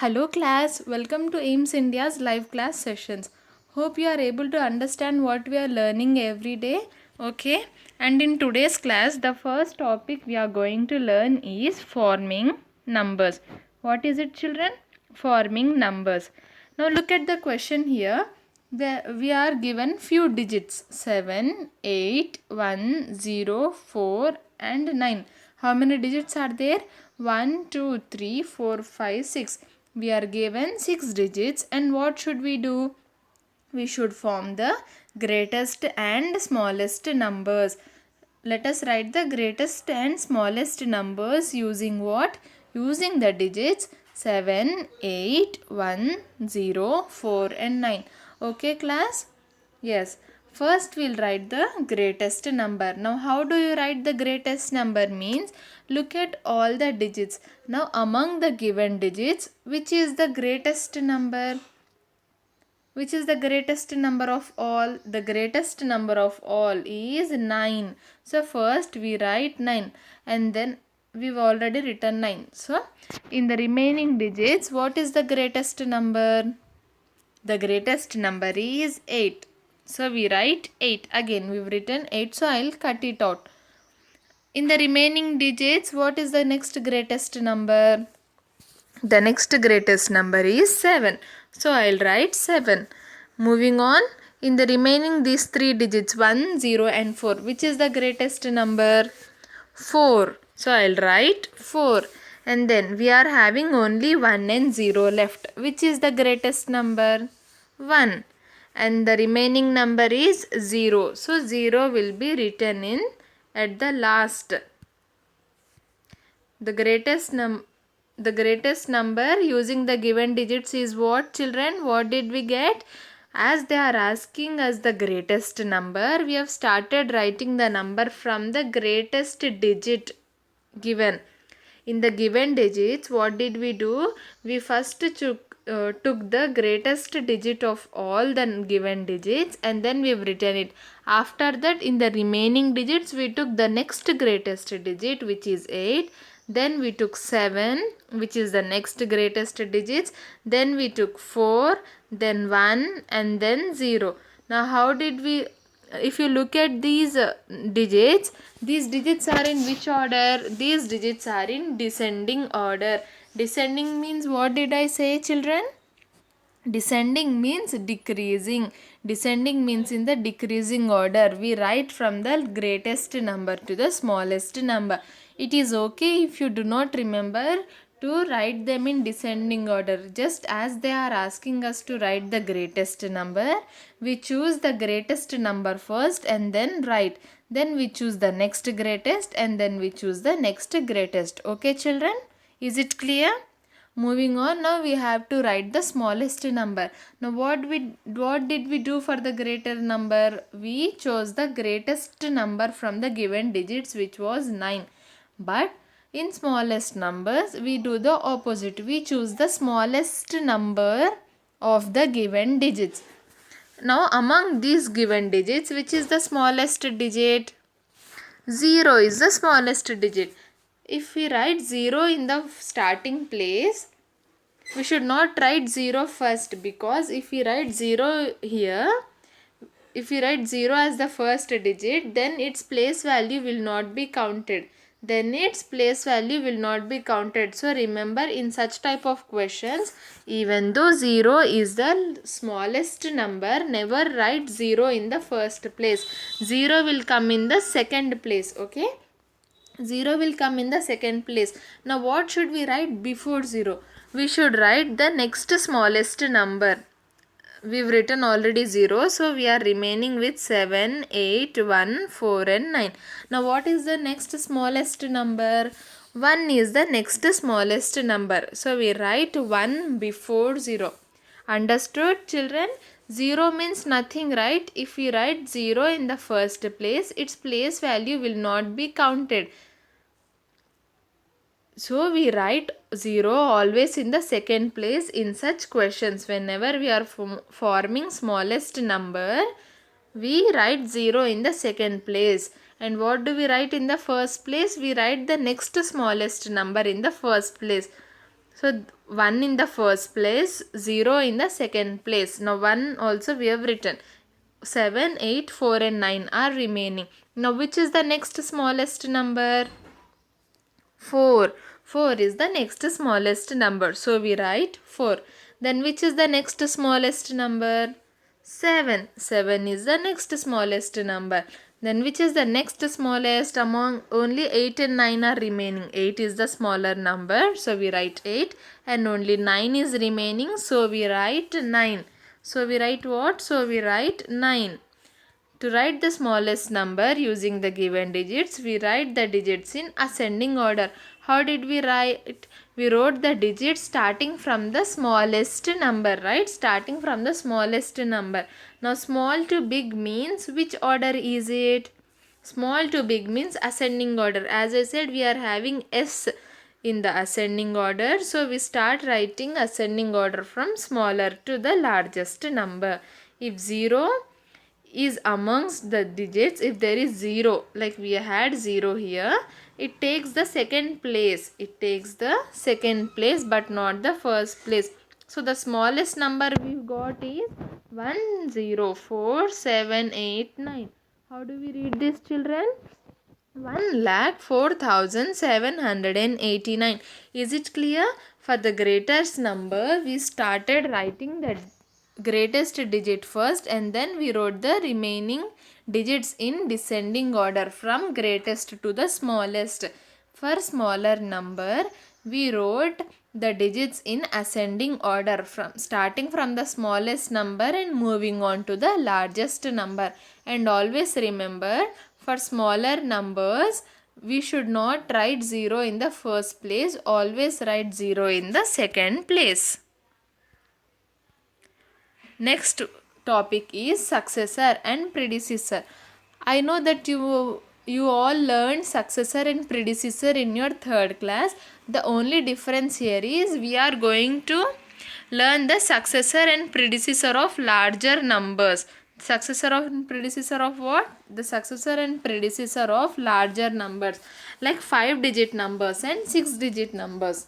Hello class, welcome to AIMS India's live class sessions. Hope you are able to understand what we are learning every day. Okay, and in today's class, the first topic we are going to learn is forming numbers. What is it, children? Forming numbers. Now look at the question here. We are given few digits 7, 8, 1, 0, 4 and 9. How many digits are there? 1, 2, 3, 4, 5, 6. We are given 6 digits, and what should we do? We should form the greatest and smallest numbers. Let us write the greatest and smallest numbers using what? Using the digits 7, 8, 1, 0, 4 and 9. Okay class? Yes. First we'll write the greatest number. Now how do you write the greatest number? Means look at all the digits. Now among the given digits, which is the greatest number? Which is the greatest number of all? The greatest number of all is 9. So first we write 9 and then we've already written 9. So in the remaining digits, what is the greatest number? The greatest number is 8. So we write 8. Again we've written 8, so I'll cut it out. In the remaining digits, what is the next greatest number? The next greatest number is 7. So I'll write 7. Moving on, in the remaining these 3 digits 1, 0 and 4. Which is the greatest number? 4. So I'll write 4. And then we are having only 1 and 0 left. Which is the greatest number? 1. And the remaining number is 0. So 0 will be written in at the last. The greatest number using the given digits is what, children? What did we get? As they are asking us the greatest number, we have started writing the number from the greatest digit given. In the given digits, what did we do? We first took the greatest digit of all the given digits and then we've written it. After that, in the remaining digits, we took the next greatest digit, which is 8. Then we took 7, which is the next greatest digits. Then we took 4, then 1 and then 0. Now how did we, if you look at these digits are in which order? These digits are in descending order. Descending means, what did I say, children? Descending means decreasing. Descending means in the decreasing order. We write from the greatest number to the smallest number. It is okay if you do not remember to write them in descending order. Just as they are asking us to write the greatest number, we choose the greatest number first and then write. Then we choose the next greatest and then we choose the next greatest. Okay children? Is it clear? Moving on, now we have to write the smallest number. Now what did we do for the greater number? We chose the greatest number from the given digits, which was 9. But in smallest numbers, we do the opposite. We choose the smallest number of the given digits. Now among these given digits, which is the smallest digit? 0 is the smallest digit. If we write 0 in the starting place, we should not write 0 first, because if we write 0 here, if we write 0 as the first digit, then its place value will not be counted. So remember, in such type of questions, even though 0 is the smallest number, never write 0 in the first place. 0 will come in the second place. Okay? 0 will come in the second place. Now what should we write before 0? We should write the next smallest number. We've written already 0, so we are remaining with 7, 8, 1, 4 and 9. Now what is the next smallest number? 1 is the next smallest number. So we write 1 before 0. Understood, children? 0 means nothing, right? If we write 0 in the first place, its place value will not be counted. So we write 0 always in the second place in such questions. Whenever we are forming smallest number, we write 0 in the second place. And what do we write in the first place? We write the next smallest number in the first place. So 1 in the first place, 0 in the second place. Now 1 also we have written. 7, 8, 4 and 9 are remaining. Now which is the next smallest number? 4. 4 is the next smallest number. So we write 4. Then which is the next smallest number? 7. 7 is the next smallest number. Then which is the next smallest? Among only 8 and 9 are remaining. 8 is the smaller number. So we write 8. And only 9 is remaining. So we write 9. So we write what? So we write 9. To write the smallest number using the given digits, we write the digits in ascending order. How did we write? We wrote the digits starting from the smallest number, right? Starting from the smallest number. Now small to big means which order is it? Small to big means ascending order. As I said, we are having S in the ascending order. So we start writing ascending order from smaller to the largest number. If 0 is amongst the digits, if there is 0, like we had 0 here, it takes the second place. It takes the second place but not the first place. So the smallest number we've got is 104,789. How do we read this, children? 1,04,789. Is it clear? For the greatest number, we started writing the greatest digit first and then we wrote the remaining digits in descending order from greatest to the smallest. For smaller number, we wrote the digits in ascending order from starting from the smallest number and moving on to the largest number. And always remember, for smaller numbers, we should not write 0 in the first place. Always write 0 in the second place. Next topic is successor and predecessor. I know that you all learned successor and predecessor in your third class. The only difference here is we are going to learn the successor and predecessor of larger numbers. Successor and predecessor of what? The successor and predecessor of larger numbers, like 5-digit numbers and 6-digit numbers.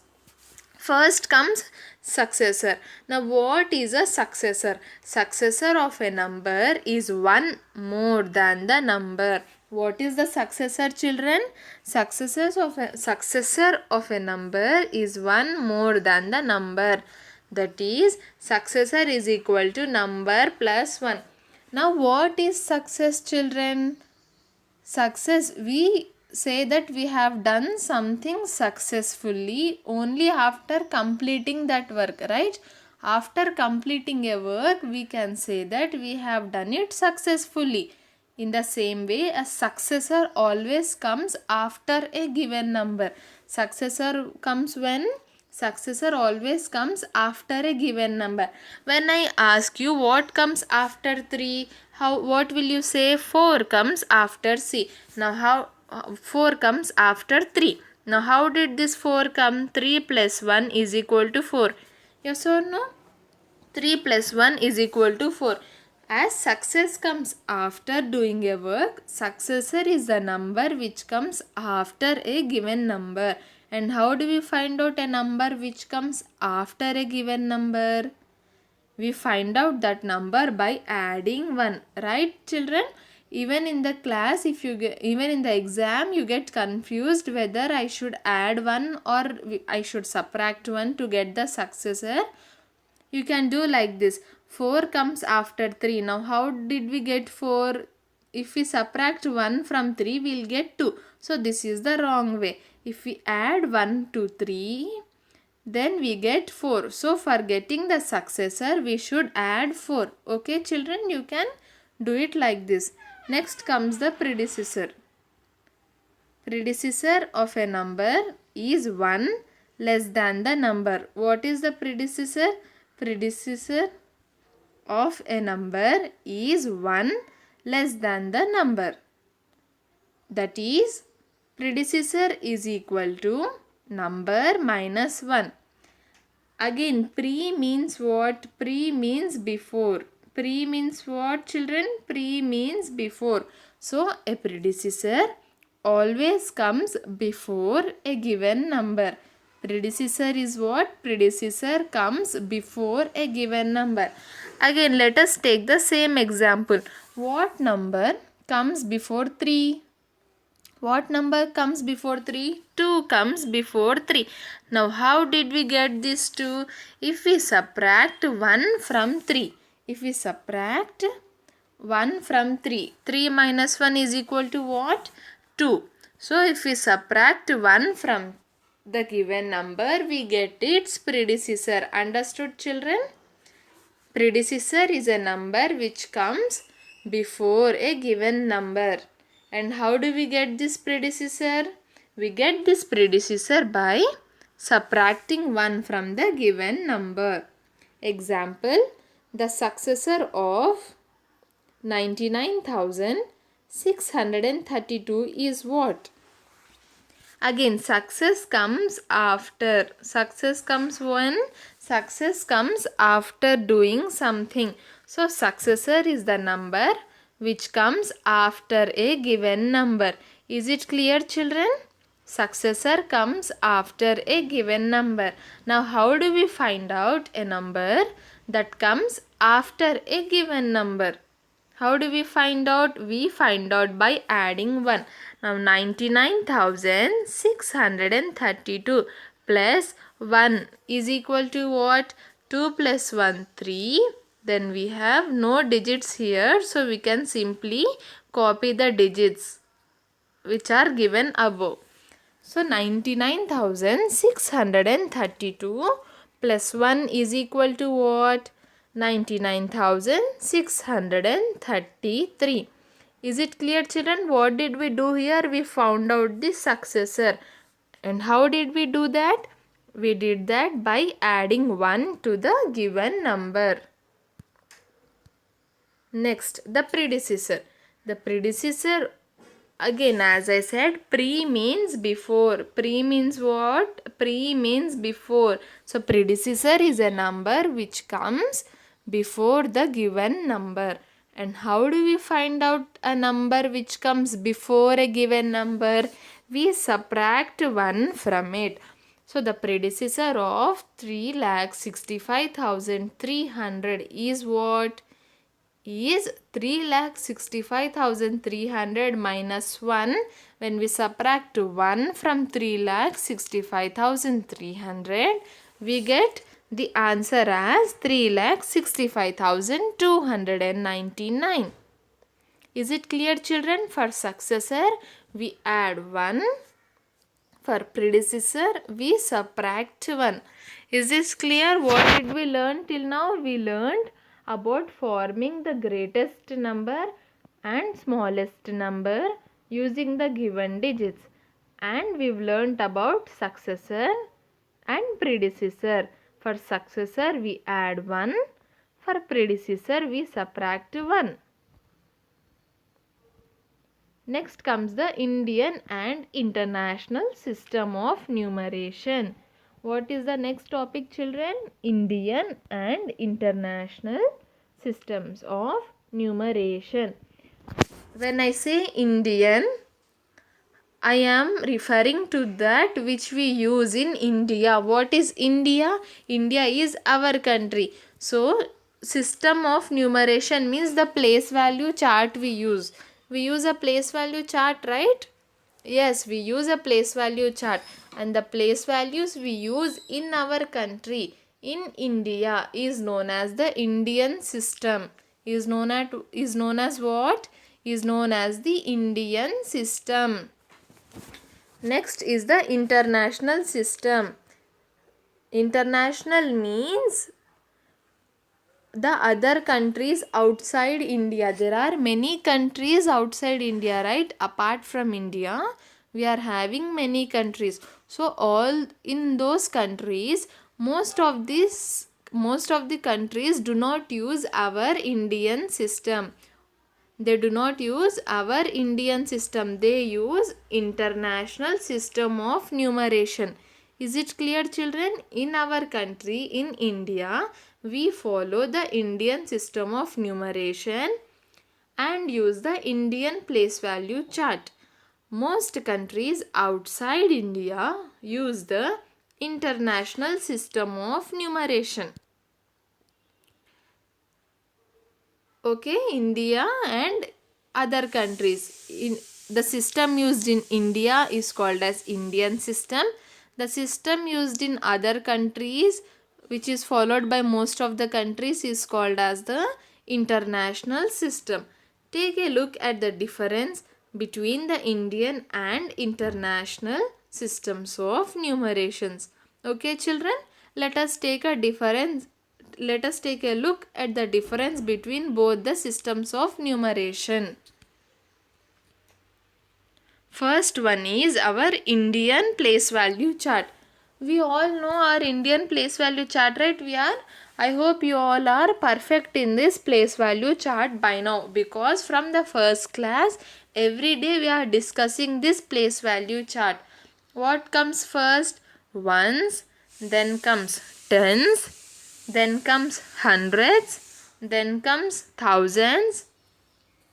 First comes successor. Now what is a successor? Successor of a number is one more than the number. What is the successor, children? Successor of a number is one more than the number. That is, successor is equal to number plus 1. Now what is success, children? Success, we say that we have done something successfully only after completing that work, right? After completing a work, we can say that we have done it successfully. In the same way, a successor always comes after a given number. Successor comes when? Successor always comes after a given number. When I ask you what comes after 3, what will you say? 4 comes after C. Now 4 comes after 3. Now how did this 4 come? 3 plus 1 is equal to 4. Yes or no? 3 plus 1 is equal to 4. As success comes after doing a work, successor is the number which comes after a given number. And how do we find out a number which comes after a given number? We find out that number by adding 1. Right, children? Even in the class, even in the exam, you get confused whether I should add 1 or I should subtract 1 to get the successor. You can do like this. 4 comes after 3. Now how did we get 4? If we subtract 1 from 3, we will get 2. So this is the wrong way. If we add 1 to 3, then we get 4. So for getting the successor, we should add 4. Okay, children, you can do it like this. Next comes the predecessor. Predecessor of a number is 1 less than the number. What is the predecessor? Predecessor of a number is 1 less than the number. That is, predecessor is equal to number minus 1. Again, pre means what? Pre means before. Pre means what, children? Pre means before. So, a predecessor always comes before a given number. Predecessor is what? Predecessor comes before a given number. Again, let us take the same example. What number comes before 3? What number comes before 3? 2 comes before 3. Now, how did we get this 2? If we subtract 1 from 3. If we subtract 1 from 3. 3 minus 1 is equal to what? 2. So, if we subtract 1 from the given number, we get its predecessor. Understood, children? Predecessor is a number which comes before a given number. And how do we get this predecessor? We get this predecessor by subtracting 1 from the given number. Example, the successor of 99,632 is what? Again, success comes after. Success comes when? Success comes after doing something. So, successor is the number which comes after a given number. Is it clear, children? Successor comes after a given number. Now, how do we find out a number that comes after a given number? How do we find out? We find out by adding 1. Now 99,632 plus 1 is equal to what? 2 plus 1, 3. Then we have no digits here. So we can simply copy the digits which are given above. So 99,632 plus 1 is equal to what? 99,633. Is it clear, children? What did we do here? We found out the successor. And how did we do that? We did that by adding 1 to the given number. Next, the predecessor. The predecessor, again, as I said, pre means before. Pre means what? Pre means before. So, predecessor is a number which comes before the given number. And how do we find out a number which comes before a given number? We subtract 1 from it. So, the predecessor of 3,65,300 is what? Is 3,65,300 minus 1. When we subtract 1 from 3,65,300, we get the answer as 3,65,299. Is it clear, children? For successor, we add 1. For predecessor, we subtract 1. Is this clear? What did we learn till now? We learned about forming the greatest number and smallest number using the given digits. And we've learnt about successor and predecessor. For successor, we add 1. For predecessor, we subtract 1. Next comes the Indian and International System of Numeration. What is the next topic, children? Indian and International Systems of Numeration. When I say Indian, I am referring to that which we use in India. What is India? India is our country. So, system of numeration means the place value chart we use. We use a place value chart, right? Yes, we use a place value chart. And the place values we use in our country, in India, is known as the Indian system. Is known as what? Is known as the Indian system. Next is the international system. International means the other countries outside India. There are many countries outside India, right? Apart from India, we are having many countries. So all in those countries, most of the countries do not use our Indian system. They do not use our Indian system. They use international system of numeration. Is it clear, children? In our country, in India, we follow the Indian system of numeration and use the Indian place value chart. Most countries outside India use the International system of numeration. Okay, India and other countries. In the system used in India is called as Indian system. The system used in other countries, which is followed by most of the countries, is called as the international system. Take a look at the difference between the Indian and international systems of numerations. Okay, children, let us take a difference. Let us take a look at the difference between both the systems of numeration. First one is our Indian place value chart. We all know our Indian place value chart, right? I hope you all are perfect in this place value chart by now, because from the first class every day we are discussing this place value chart. What comes first? Ones, then comes tens, then comes hundreds, then comes thousands,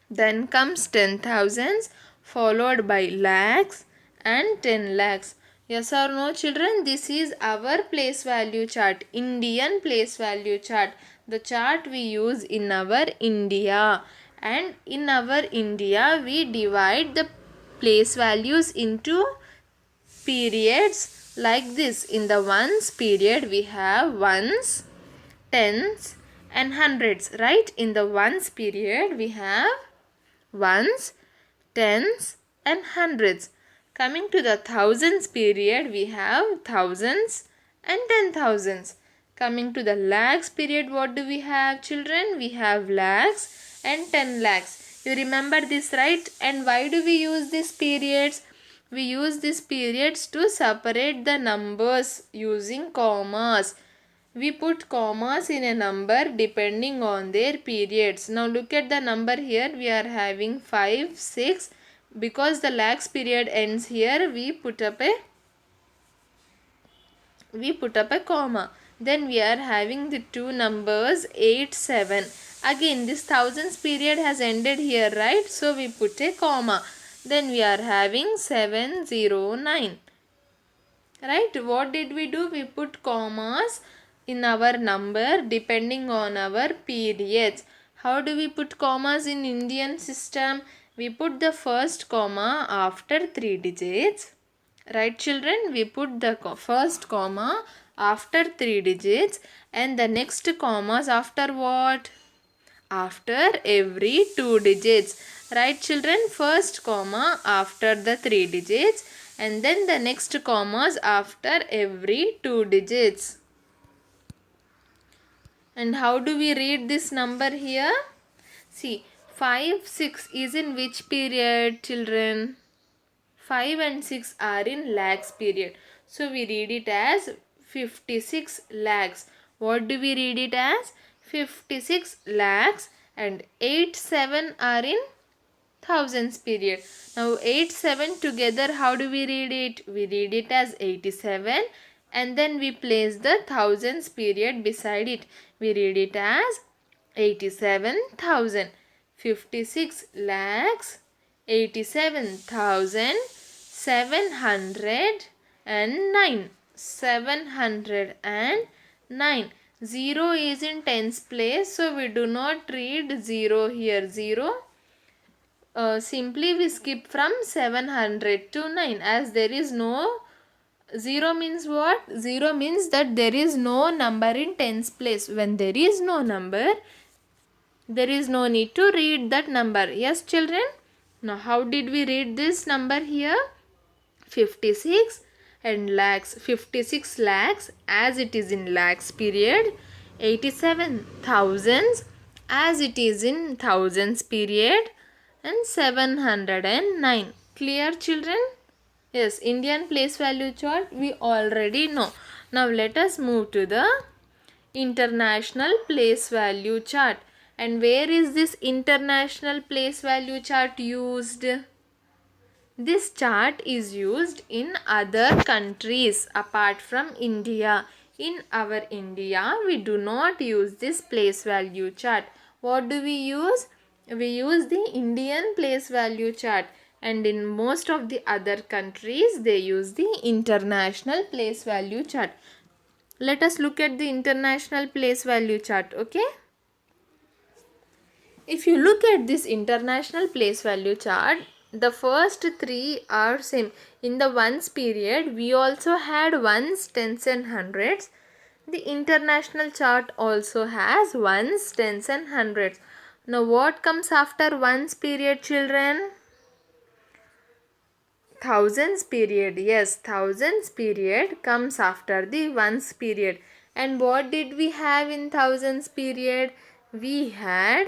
then comes 10,000s, followed by lakhs and 10 lakhs. Yes or no, children? This is our place value chart, Indian place value chart, the chart we use in our India. And in our India, we divide the place values into periods like this. In the ones period, we have ones, tens and hundreds, right? In the ones period, we have ones, tens and hundreds. Coming to the thousands period, we have thousands and 10,000s. Coming to the lakhs period, what do we have, children? We have lakhs and 10 lakhs. You remember this, right? And why do we use these periods? We use these periods to separate the numbers using commas. We put commas in a number depending on their periods. Now look at the number here. We are having 5, 6. Because the lakhs period ends here, we put up a comma. Then we are having the two numbers 8, 7. Again this thousands period has ended here, right? So we put a comma. Then we are having 7, 0, 9. Right? What did we do? We put commas in our number depending on our periods. How do we put commas in Indian system? We put the first comma after 3 digits. Right, children? We put the first comma after 3 digits, and the next commas after what? After every 2 digits. Right, children? First comma after the 3 digits, and then the next commas after every 2 digits. And how do we read this number here? See, 5, 6 is in which period, children? 5 and 6 are in lakhs period. So we read it as 56 lakhs. What do we read it as? 56 lakhs. And 8, 7 are in thousands period. Now 8, 7 together, how do we read it? We read it as 87, and then we place the thousands period beside it. We read it as 87,000. 56 lakhs, 87,709. 709. 0 is in tens place, so we do not read 0 here. 0. Simply we skip from 700 to 9, as there is no 0 means what? 0 means that there is no number in tens place. When there is no number, there is no need to read that number. Yes, children? Now how did we read this number here? 56 and lakhs. 56 lakhs as it is in lakhs period. 87 thousands as it is in thousands period. And 709. Clear, children? Yes, Indian place value chart we already know. Now let us move to the international place value chart. And where is this international place value chart used? This chart is used in other countries apart from India. In our India, we do not use this place value chart. What do we use? We use the Indian place value chart. and in most of the other countries they use the international place value chart. Let us look at the international place value chart. Okay, if you look at this international place value chart, the first three are same. In the ones period we also had ones, tens and hundreds. The international chart also has ones, tens and hundreds. Now what comes after ones period, children? Thousands period. Yes, thousands period comes after the ones period. And what did we have in thousands period? We had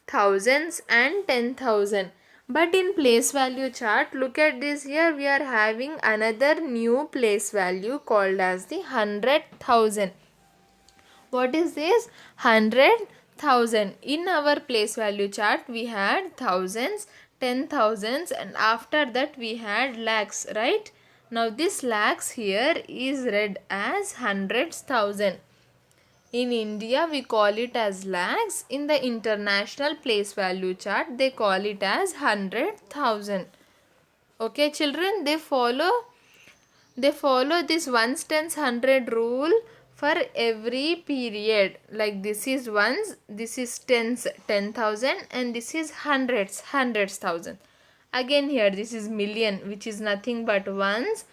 thousands and 10,000. But in place value chart, look at this here, we are having another new place value called as the 100,000. What is this? 100,000. In our place value chart we had thousands, 10,000s, and after that we had lakhs, right? Now this lakhs here is read as hundreds thousand. In India we call it as lakhs. In the international place value chart they call it as 100,000. Okay children, they follow this ones, tens, hundred rule for every period. Like this is ones, this is tens, 10,000, and this is hundreds, hundreds thousand. Again here this is million, which is nothing but ones,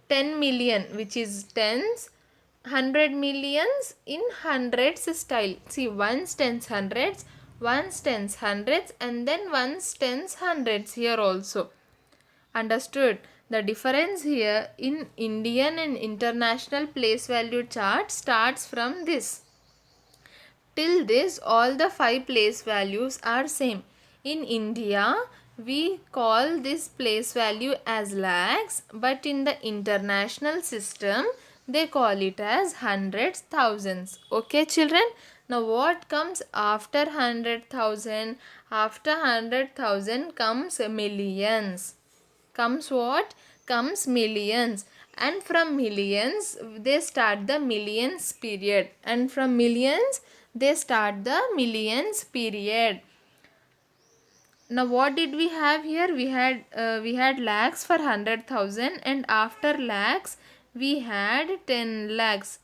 10 million, which is tens, 100 millions in hundreds style. See, ones, tens, hundreds, ones, tens, hundreds, and then ones, tens, hundreds here also. Understood? The difference here in Indian and international place value chart starts from this. Till this, all the 5 place values are same. In India, we call this place value as lakhs, but in the international system, they call it as hundreds, thousands. Okay, children? Now, what comes after 100,000? After 100,000 comes millions. Comes what? Comes millions. And from millions they start the millions period, and from millions they start the millions period. Now what did we have here? We had lakhs for 100,000, and after lakhs we had 10 lakhs.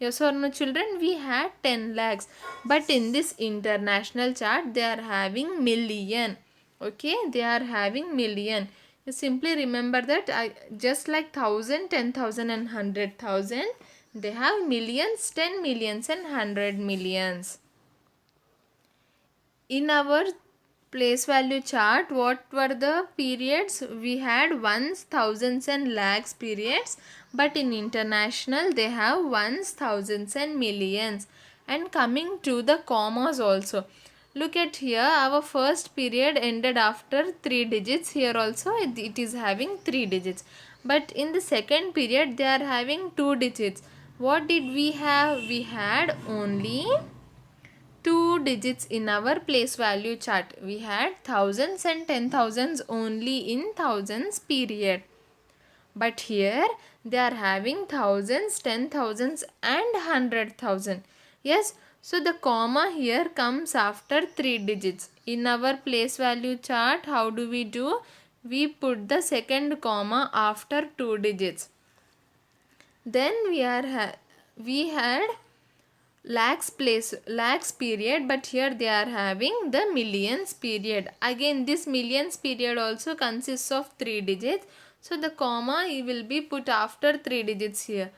Yes or no children? We had 10 lakhs. But in this international chart they are having million. Okay, they are having million. You simply remember that just like 1,000, 10,000 and 100,000, they have millions, 10 millions and 100 millions. In our place value chart, what were the periods? We had ones, thousands and lakhs periods, but in international they have ones, thousands and millions. And coming to the commas also, look at here, our first period ended after 3 digits. Here also it is having 3 digits, but in the second period they are having 2 digits. What did we have? We had only 2 digits in our place value chart. We had thousands and 10,000s only in thousands period. But here they are having thousands, 10,000s and 100,000. Yes, so the comma here comes after 3 digits. In our place value chart, how do? We put the second comma after 2 digits. Then we had lakhs period, but here they are having the millions period. Again this millions period also consists of 3 digits, so the comma will be put after 3 digits here.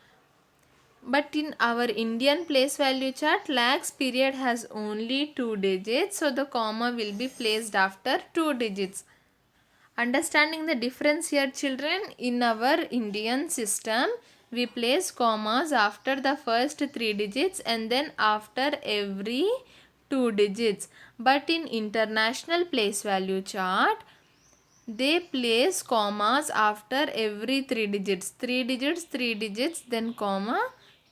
But in our Indian place value chart, lakhs period has only 2 digits, so the comma will be placed after 2 digits. Understanding the difference here children, in our Indian system we place commas after the first 3 digits and then after every 2 digits. But in international place value chart they place commas after every 3 digits. 3 digits, 3 digits, then comma,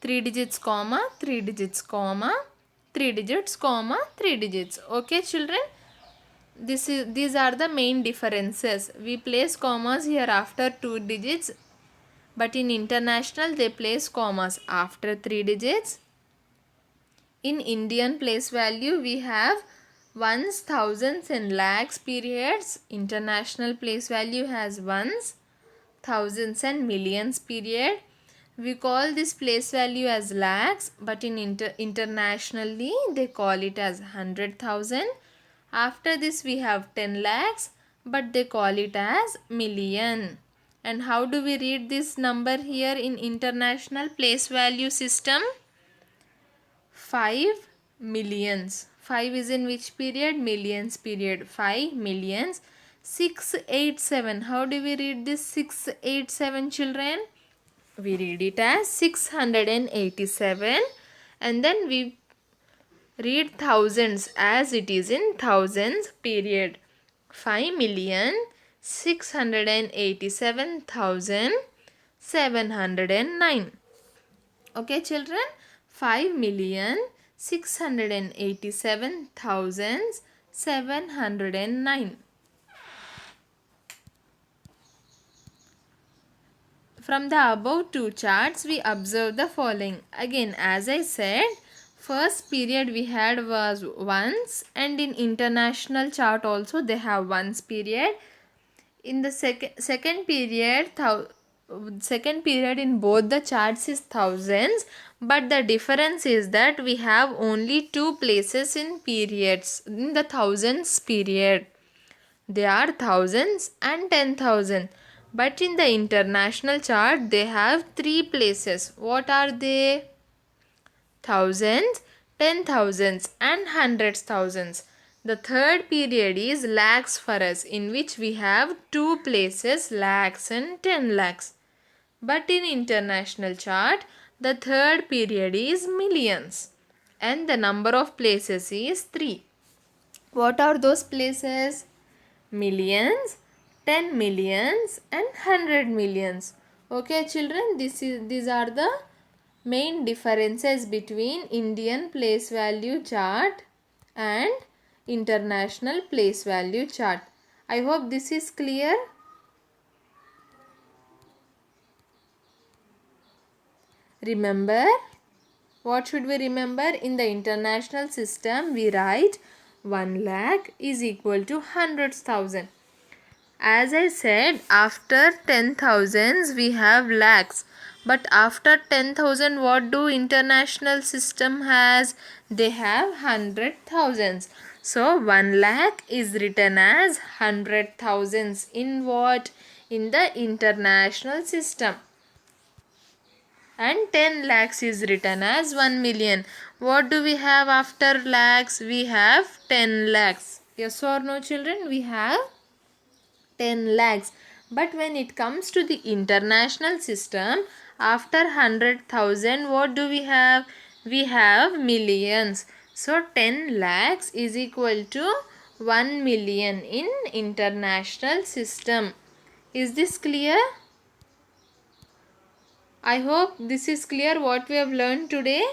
3 digits, comma, 3 digits, comma, 3 digits, comma, 3 digits. Okay children? These are the main differences. We place commas here after 2 digits, but in international they place commas after 3 digits. In Indian place value we have Ones, thousands and lakhs periods. International place value has ones, thousands and millions period. We call this place value as lakhs, but in internationally they call it as 100,000. After this we have 10 lakhs, but they call it as million. And how do we read this number here in international place value system? 5 millions. 5 is in which period? Millions period. 5 millions. 687. How do we read this 687, children? We read it as 687, and then we read thousands as it is in thousands period. 5,687,709. Okay, children, 5,687,709. From the above two charts, we observe the following. Again, as I said, first period we had was ones, and in international chart also they have ones period. In the second period, second period in both the charts is thousands, but the difference is that we have only two places in periods in the thousands period. They are thousands and 10,000. But in the international chart, they have three places. What are they? Thousands, 10,000s and hundreds thousands. The third period is lakhs for us, in which we have two places, lakhs and 10 lakhs. But in international chart, the third period is millions, and the number of places is 3. What are those places? Millions, 10 millions and 100 millions. Okay, children, these are the main differences between Indian place value chart and international place value chart. I hope this is clear. Remember, what should we remember? In the international system, we write 1 lakh is equal to hundreds thousand. As I said, after 10,000s we have lakhs. But after 10,000, what do international system has? They have 100,000s. So 1 lakh is written as 100,000s. In what? In the international system. And 10 lakhs is written as 1 million. What do we have after lakhs? We have 10 lakhs. Yes or no, children? We have 10 lakhs. But when it comes to the international system, after 100,000, what do we have? We have millions. So 10 lakhs is equal to 1 million in international system. Is this clear? I hope this is clear what we have learned today.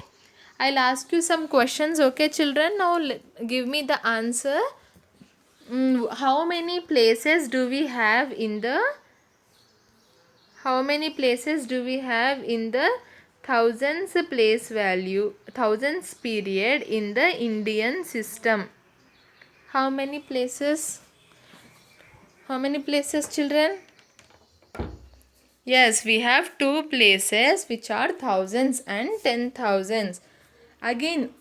I'll ask you some questions, okay, children? Now give me the answer. How many places do we have in the thousands place value, thousands period in the Indian system? How many places, children? Yes, we have two places which are thousands and 10,000s. Again,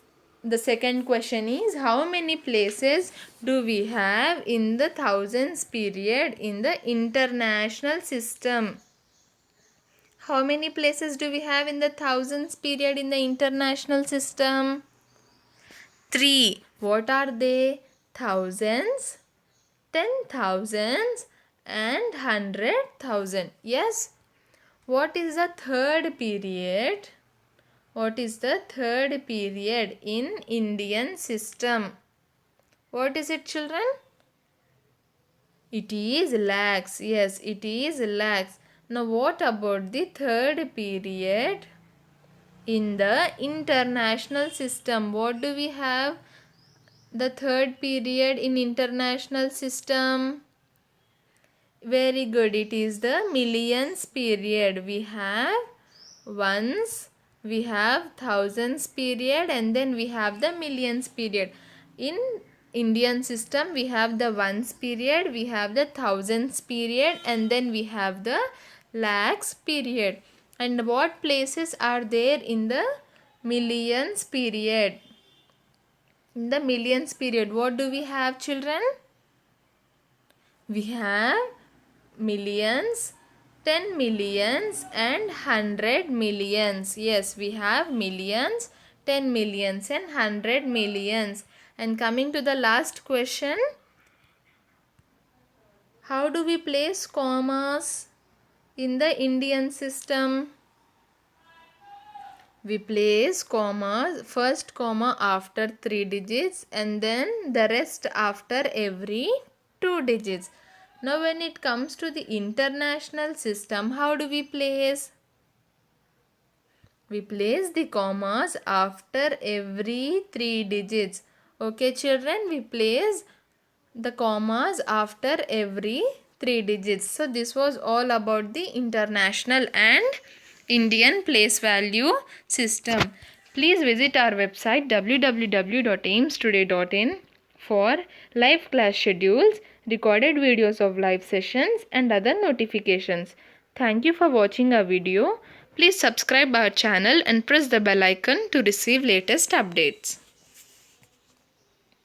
the second question is, how many places do we have in the thousands period in the international system? How many places do we have in the thousands period in the international system? 3. What are they? Thousands, 10,000s and 100,000. Yes. What is the third period? What is the third period in Indian system? What is it, children? It is lakhs. Yes, it is lakhs. Now what about the third period in the international system? What do we have? The third period in international system. Very good. It is the millions period. We have ones, we have thousands period, and then we have the millions period. In Indian system, we have the ones period, we have the thousands period, and then we have the lakhs period. And what places are there in the millions period? In the millions period, what do we have, children? We have millions, 10 millions and 100 millions. Yes, we have millions, 10 millions and 100 millions. And coming to the last question, how do we place commas in the Indian system? We place commas, first comma after 3 digits and then the rest after every 2 digits. Now when it comes to the international system, how do we place? We place the commas after every 3 digits. Okay children, we place the commas after every 3 digits. So this was all about the international and Indian place value system. Please visit our website www.aimstoday.in for live class schedules, recorded videos of live sessions and other notifications. Thank you for watching our video. Please subscribe our channel and press the bell icon to receive latest updates.